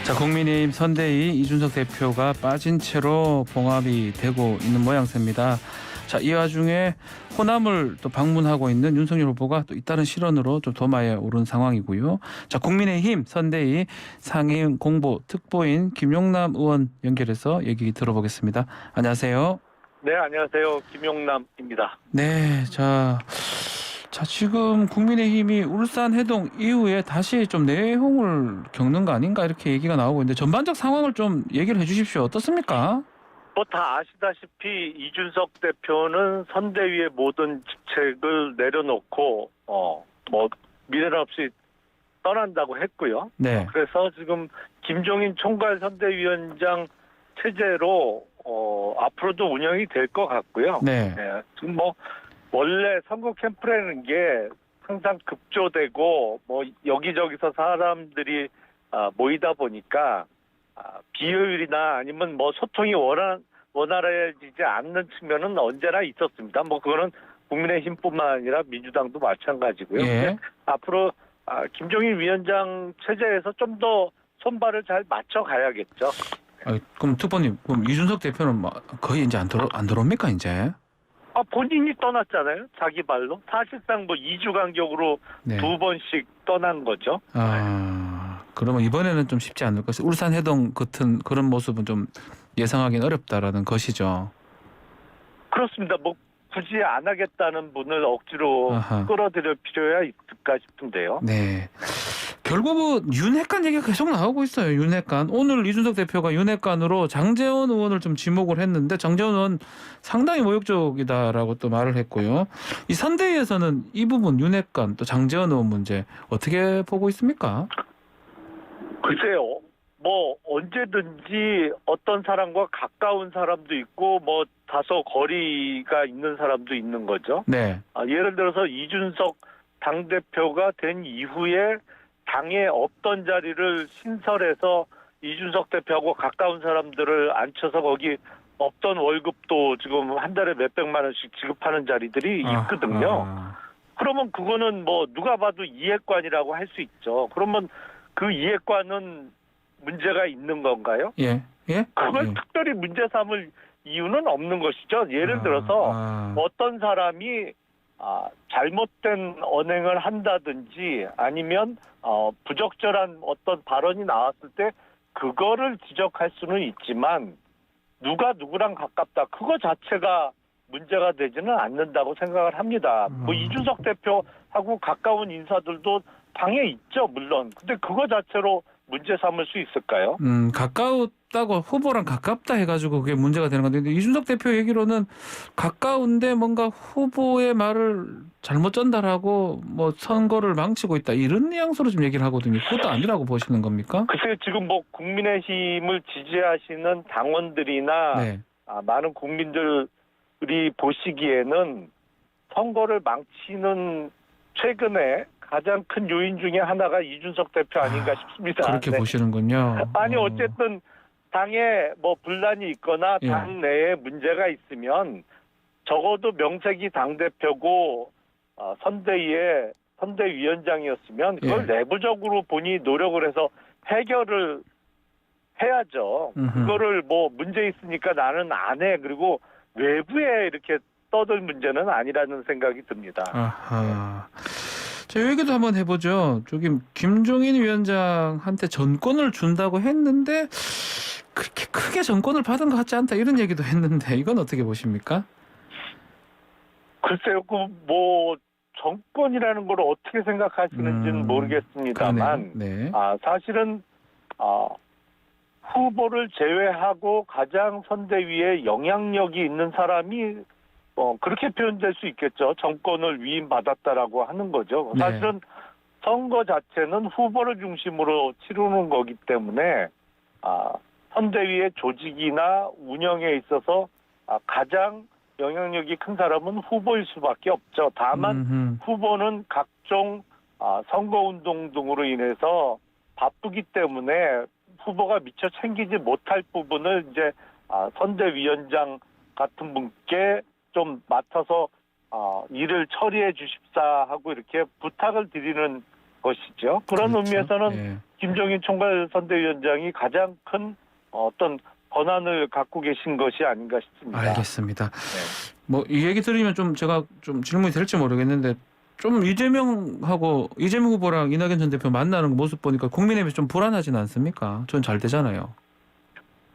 자, 국민의힘 선대위 이준석 대표가 빠진 채로 봉합이 되고 있는 모양새입니다. 자, 이 와중에 호남을 또 방문하고 있는 윤석열 후보가 또 잇따른 실언으로 좀 도마에 오른 상황이고요. 자, 국민의힘 선대위 상임 공보 특보인 김용남 의원 연결해서 얘기 들어보겠습니다. 안녕하세요. 네, 안녕하세요. 김용남입니다. 네, 자, 지금 국민의힘이 울산 해동 이후에 다시 좀 내홍을 겪는 거 아닌가 이렇게 얘기가 나오고 있는데 전반적 상황을 좀 얘기를 해주십시오. 어떻습니까? 뭐 다 아시다시피 이준석 대표는 선대위의 모든 직책을 내려놓고 뭐 미련 없이 떠난다고 했고요. 네. 그래서 지금 김종인 총괄 선대위원장 체제로 앞으로도 운영이 될 것 같고요. 네. 네, 지금 뭐 원래 선거 캠프라는 게 항상 급조되고 뭐 여기저기서 사람들이 모이다 보니까 비효율이나 아니면 뭐 소통이 원활해지지 않는 측면은 언제나 있었습니다. 뭐 그거는 국민의힘뿐만 아니라 민주당도 마찬가지고요. 예. 앞으로 김종인 위원장 체제에서 좀 더 손발을 잘 맞춰 가야겠죠. 그럼 특보님, 그럼 이준석 대표는 거의 이제 안 들어옵니까 이제? 본인이 떠났잖아요. 자기 발로. 사실상 뭐 2주 간격으로 네. 2번씩 떠난 거죠. 그러면 이번에는 좀 쉽지 않을 것이 울산 해동 같은 그런 모습은 좀 예상하기는 어렵다라는 것이죠. 그렇습니다. 뭐 굳이 안 하겠다는 분을 억지로 끌어들일 필요야 있을까 싶은데요. 네. 결국은 윤핵관 얘기가 계속 나오고 있어요. 윤핵관. 오늘 이준석 대표가 윤핵관으로 장제원 의원을 좀 지목을 했는데 장제원 의원 상당히 모욕적이다라고 또 말을 했고요. 이 선대위에서는 이 부분 윤핵관 또 장제원 의원 문제 어떻게 보고 있습니까? 글쎄요. 뭐 언제든지 어떤 사람과 가까운 사람도 있고 뭐 다소 거리가 있는 사람도 있는 거죠. 네. 예를 들어서 이준석 당대표가 된 이후에 당에 없던 자리를 신설해서 이준석 대표하고 가까운 사람들을 앉혀서 거기 없던 월급도 지금 한 달에 몇백만 원씩 지급하는 자리들이 있거든요. 그러면 그거는 뭐 누가 봐도 이해관이라고 할 수 있죠. 그러면 그 이해관은 문제가 있는 건가요? 예. 예? 그걸 예. 특별히 문제 삼을 이유는 없는 것이죠. 예를 들어서 어떤 사람이 잘못된 언행을 한다든지 아니면 부적절한 어떤 발언이 나왔을 때 그거를 지적할 수는 있지만 누가 누구랑 가깝다 그거 자체가 문제가 되지는 않는다고 생각을 합니다. 뭐 이준석 대표하고 가까운 인사들도 당에 있죠, 물론. 근데 그거 자체로 문제 삼을 수 있을까요? 가까웠다고 후보랑 가깝다 해가지고 그게 문제가 되는 건데 이준석 대표 얘기로는 가까운데 뭔가 후보의 말을 잘못 전달하고 뭐 선거를 망치고 있다 이런 뉘앙스로 좀 얘기를 하거든요. 그것도 아니라고 보시는 겁니까? 글쎄요, 지금 뭐 국민의힘을 지지하시는 당원들이나 네. 많은 국민들이 보시기에는 선거를 망치는 최근에 가장 큰 요인 중에 하나가 이준석 대표 아닌가 싶습니다. 그렇게 네. 보시는군요. 아니 어쨌든 당에 뭐 분란이 있거나 예. 당 내에 문제가 있으면 적어도 명색이 당 대표고 선대위원장이었으면 그걸 내부적으로 본인이 노력을 해서 해결을 해야죠. 그거를 뭐 문제 있으니까 나는 안 해. 그리고 외부에 이렇게 떠들 문제는 아니라는 생각이 듭니다. 자, 이 얘기도 한번 해보죠. 저기 김종인 위원장한테 전권을 준다고 했는데 그렇게 크게 전권을 받은 것 같지 않다 이런 얘기도 했는데 이건 어떻게 보십니까? 글쎄요, 뭐 정권이라는 걸 어떻게 생각하시는지는 모르겠습니다만, 네. 사실은 후보를 제외하고 가장 선대위에 영향력이 있는 사람이 그렇게 표현될 수 있겠죠. 정권을 위임받았다라고 하는 거죠. 네. 사실은 선거 자체는 후보를 중심으로 치르는 거기 때문에 선대위의 조직이나 운영에 있어서 가장 영향력이 큰 사람은 후보일 수밖에 없죠. 다만 후보는 각종 선거운동 등으로 인해서 바쁘기 때문에 후보가 미처 챙기지 못할 부분을 이제 선대위원장 같은 분께 좀 맡아서 일을 처리해 주십사 하고 이렇게 부탁을 드리는 것이죠. 그런 그렇죠. 의미에서는 예. 김종인 총괄선대위원장이 가장 큰 어떤 권한을 갖고 계신 것이 아닌가 싶습니다. 알겠습니다. 네. 뭐 이 얘기 들으면 좀 제가 좀 질문이 될지 모르겠는데 좀 이재명 후보랑 이낙연 전 대표 만나는 모습 보니까 국민의힘이 좀 불안하진 않습니까? 전 잘 되잖아요.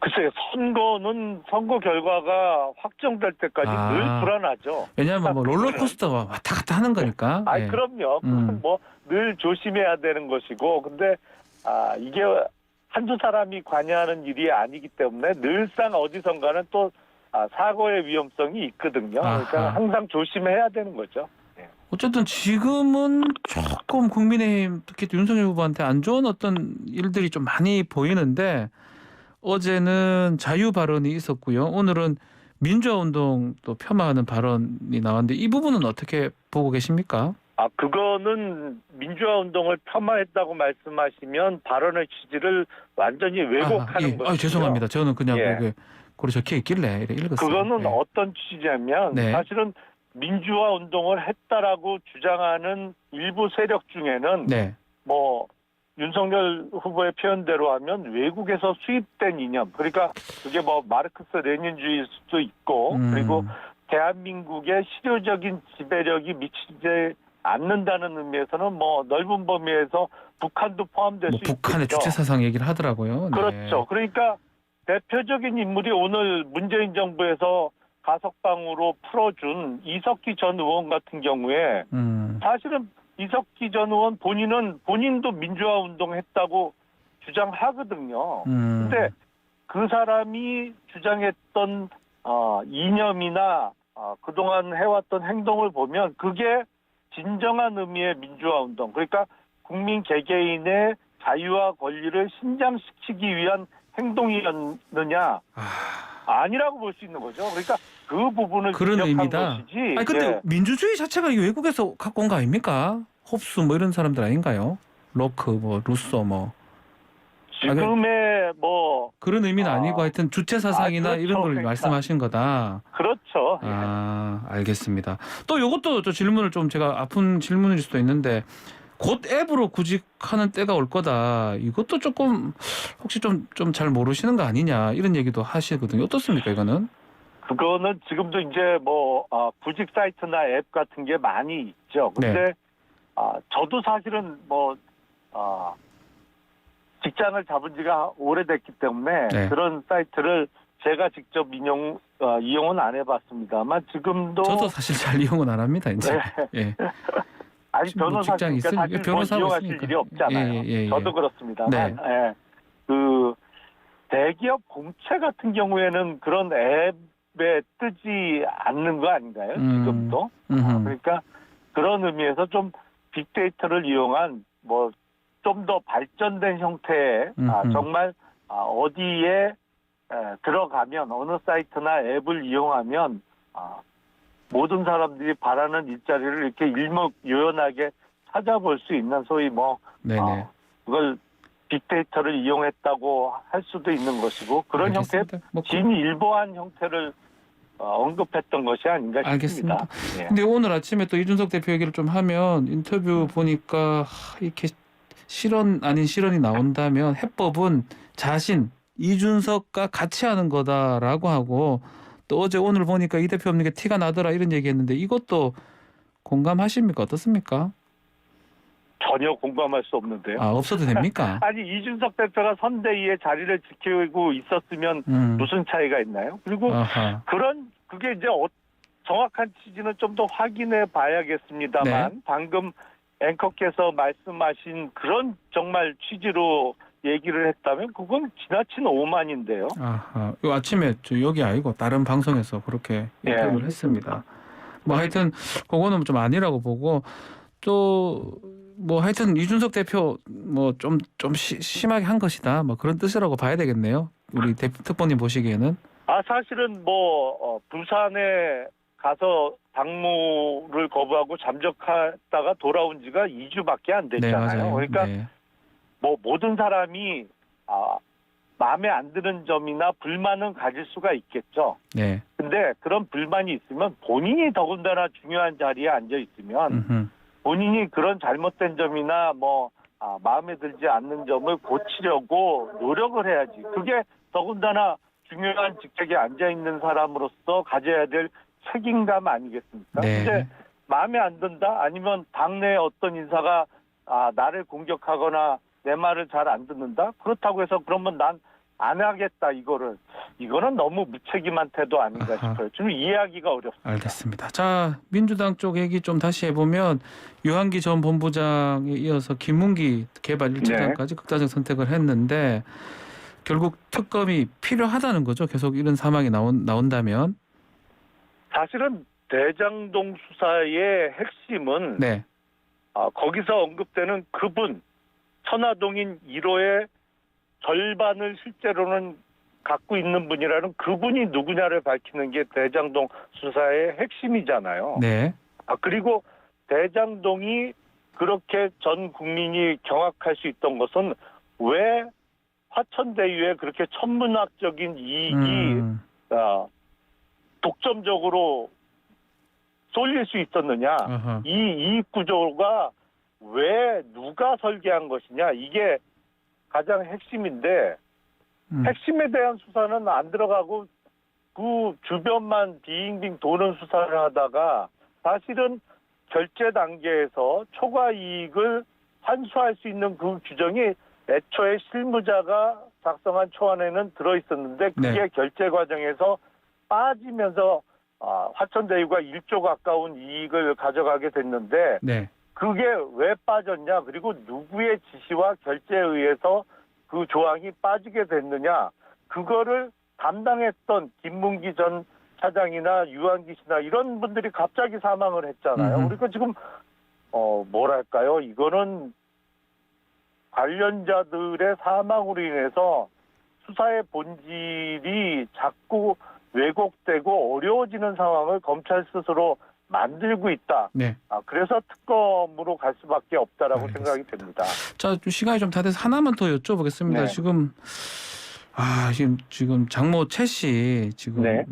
글쎄요, 선거는 선거 결과가 확정될 때까지 늘 불안하죠. 왜냐하면 뭐 롤러코스터가 왔다 갔다 하는 거니까. 아이, 예. 그럼요. 그건 뭐 늘 조심해야 되는 것이고, 근데 이게 한두 사람이 관여하는 일이 아니기 때문에 늘상 어디선가는 또 사고의 위험성이 있거든요. 그러니까 아하. 항상 조심해야 되는 거죠. 어쨌든 지금은 조금 국민의힘 특히 윤석열 후보한테 안 좋은 어떤 일들이 좀 많이 보이는데 어제는 자유 발언이 있었고요. 오늘은 민주화운동 또 폄하하는 발언이 나왔는데 이 부분은 어떻게 보고 계십니까? 그거는 민주화 운동을 폄하했다고 말씀하시면 발언의 취지를 완전히 왜곡하는 것이죠. 죄송합니다. 저는 그냥 예. 그게 거기 적혀 있길래 이렇게 읽었어요. 그거는 예. 어떤 취지냐면 네. 사실은 민주화 운동을 했다라고 주장하는 일부 세력 중에는 네. 뭐 윤석열 후보의 표현대로 하면 외국에서 수입된 이념, 그러니까 그게 뭐 마르크스 레닌주의일 수도 있고 그리고 대한민국의 실효적인 지배력이 미치지 않는다는 의미에서는 뭐 넓은 범위에서 북한도 포함될 수 북한의 있겠죠. 주체 사상 얘기를 하더라고요. 네. 그렇죠. 그러니까 대표적인 인물이 오늘 문재인 정부에서 가석방으로 풀어준 이석기 전 의원 같은 경우에 사실은 이석기 전 의원 본인도 민주화 운동했다고 주장하거든요. 근데 그 사람이 주장했던 이념이나 그동안 해왔던 행동을 보면 그게 진정한 의미의 민주화 운동, 그러니까 국민 개개인의 자유와 권리를 신장시키기 위한 행동이었느냐? 아니라고 볼 수 있는 거죠. 그러니까 그 부분을 그런 지적한 의미다. 것이지. 아니 근데 민주주의 자체가 이게 외국에서 갖고 온 거 아닙니까? 홉스 뭐 이런 사람들 아닌가요? 로크 뭐 루소 뭐 지금의 뭐 그런 의미는 아니고 하여튼 주체 사상이나 그렇죠. 이런 걸 그러니까. 말씀하신 거다. 그렇죠. 알겠습니다. 또 이것도 저 질문을 좀 제가 아픈 질문일 수도 있는데 곧 앱으로 구직하는 때가 올 거다. 이것도 조금 혹시 좀 잘 모르시는 거 아니냐 이런 얘기도 하시거든요. 어떻습니까 이거는? 그거는 지금도 이제 뭐 구직 사이트나 앱 같은 게 많이 있죠. 근데 저도 사실은 뭐 직장을 잡은 지가 오래됐기 때문에 그런 사이트를 제가 직접 이용은 안 해봤습니다만 지금도 저도 사실 잘 이용은 안 합니다 이제. 예. 아니 변호사니까 사실 이용하실 일이 없잖아요. 저도 그렇습니다만 그 대기업 공채 같은 경우에는 그런 앱에 뜨지 않는 거 아닌가요? 지금도. 그러니까 그런 의미에서 좀 빅데이터를 이용한 뭐 좀 더 발전된 형태의 정말 어디에 들어가면 어느 사이트나 앱을 이용하면 모든 사람들이 바라는 일자리를 이렇게 일목요연하게 찾아볼 수 있는 소위 그걸 빅데이터를 이용했다고 할 수도 있는 것이고 그런 형태의 진일보한 형태를 언급했던 것이 아닌가 싶습니다. 알겠습니다. 근데 오늘 아침에 또 이준석 대표 얘기를 좀 하면 인터뷰 보니까 이렇게 실언 아닌 실언이 나온다면 해법은 자신 이준석과 같이 하는 거다라고 하고 또 어제 오늘 보니까 이 대표 없는 게 티가 나더라 이런 얘기했는데 이것도 공감하십니까? 어떻습니까? 전혀 공감할 수 없는데요. 없어도 됩니까? 아니 이준석 대표가 선대위의 자리를 지키고 있었으면 무슨 차이가 있나요? 그리고 그게 이제 정확한 취지는 좀 더 확인해 봐야겠습니다만 방금 앵커께서 말씀하신 그런 정말 취지로 얘기를 했다면 그건 지나친 오만인데요. 요 아침에 여기 아니고 다른 방송에서 그렇게 인터뷰를 했습니다. 뭐 하여튼 그거는 좀 아니라고 보고 또 뭐 하여튼 이준석 대표 뭐 좀 심하게 한 것이다. 뭐 그런 뜻이라고 봐야 되겠네요. 우리 특보님 보시기에는. 사실은 뭐 부산에 가서 당무를 거부하고 잠적했다가 돌아온 지가 2주밖에 안 됐잖아요. 그러니까 뭐 모든 사람이 마음에 안 드는 점이나 불만은 가질 수가 있겠죠. 근데 그런 불만이 있으면 본인이 더군다나 중요한 자리에 앉아 있으면 본인이 그런 잘못된 점이나 마음에 들지 않는 점을 고치려고 노력을 해야지. 그게 더군다나 중요한 직책에 앉아 있는 사람으로서 가져야 될 책임감 아니겠습니까? 네. 근데 마음에 안 든다? 아니면 당내 어떤 인사가 나를 공격하거나 내 말을 잘 안 듣는다? 그렇다고 해서 그러면 난 안 하겠다 이거는 너무 무책임한 태도 아닌가 아하. 싶어요. 좀 이해하기가 어렵습니다. 알겠습니다. 자, 민주당 쪽 얘기 좀 다시 해보면 유한기 전 본부장에 이어서 김문기 개발 1차장까지 극단적 선택을 했는데 결국 특검이 필요하다는 거죠. 계속 이런 사망이 나온다면. 사실은 대장동 수사의 핵심은 네. 거기서 언급되는 그분 천화동인 1호의 절반을 실제로는 갖고 있는 분이라는 그분이 누구냐를 밝히는 게 대장동 수사의 핵심이잖아요. 네. 그리고 대장동이 그렇게 전 국민이 경악할 수 있던 것은 왜 화천대유에 그렇게 천문학적인 이익이 독점적으로 쏠릴 수 있었느냐. 아하. 이 이익 구조가 왜 누가 설계한 것이냐. 이게 가장 핵심인데 핵심에 대한 수사는 안 들어가고 그 주변만 빙빙 도는 수사를 하다가 사실은 결제 단계에서 초과 이익을 환수할 수 있는 그 규정이 애초에 실무자가 작성한 초안에는 들어있었는데 그게 네. 결제 과정에서 빠지면서 화천대유가 1조 가까운 이익을 가져가게 됐는데 네. 그게 왜 빠졌냐, 그리고 누구의 지시와 결재에 의해서 그 조항이 빠지게 됐느냐, 그거를 담당했던 김문기 전 차장이나 유한기 씨나 이런 분들이 갑자기 사망을 했잖아요. 그러니까 지금 뭐랄까요, 이거는 관련자들의 사망으로 인해서 수사의 본질이 자꾸 왜곡되고 어려워지는 상황을 검찰 스스로 만들고 있다. 네. 그래서 특검으로 갈 수밖에 없다라고 알겠습니다. 생각이 듭니다. 자, 좀 시간이 좀 다 돼서 하나만 더 여쭤보겠습니다. 네. 지금 장모 최 씨 지금 네.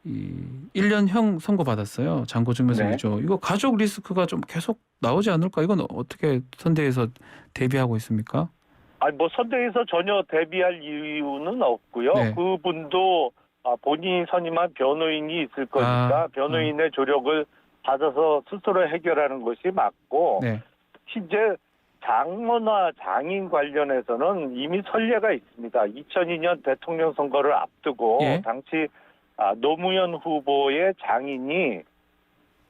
이 1년형 선고 받았어요. 장고증명서 네. 위조. 이거 가족 리스크가 좀 계속 나오지 않을까? 이건 어떻게 선대에서 대비하고 있습니까? 선대에서 전혀 대비할 이유는 없고요. 네. 그분도 본인이 선임한 변호인이 있을 거니까 변호인의 조력을 받아서 스스로 해결하는 것이 맞고 네. 이제 장모나 장인 관련해서는 이미 선례가 있습니다. 2002년 대통령 선거를 앞두고 예. 당시 노무현 후보의 장인이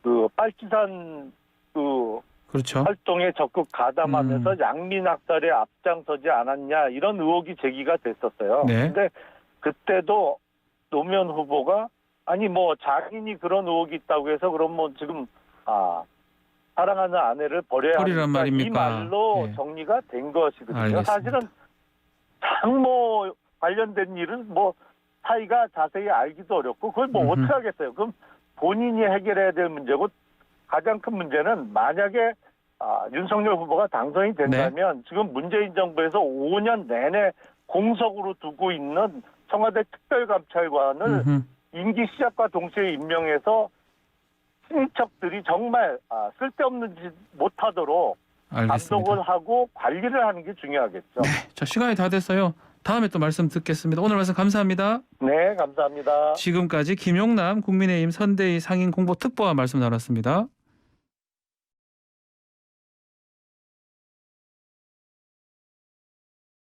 그 빨치산 그렇죠. 활동에 적극 가담하면서 양민 학살에 앞장서지 않았냐 이런 의혹이 제기가 됐었어요. 네. 근데 그때도 노무현 후보가 장인이 그런 의혹이 있다고 해서 그럼 지금 사랑하는 아내를 버려야 버리란 합니까? 말입니까? 이 말로 예. 정리가 된 것이거든요. 알겠습니다. 사실은 장모 관련된 일은 사이가 자세히 알기도 어렵고 그걸 어떻게 하겠어요. 그럼 본인이 해결해야 될 문제고 가장 큰 문제는 만약에 윤석열 후보가 당선이 된다면 지금 문재인 정부에서 5년 내내 공석으로 두고 있는 청와대 특별감찰관을 임기 시작과 동시에 임명해서 친인척들이 정말 쓸데없는 짓 못하도록 알겠습니다. 감독을 하고 관리를 하는 게 중요하겠죠. 네. 자, 시간이 다 됐어요. 다음에 또 말씀 듣겠습니다. 오늘 말씀 감사합니다. 네, 감사합니다. 지금까지 김용남 국민의힘 선대위 상임 공보특보와 말씀 나눴습니다.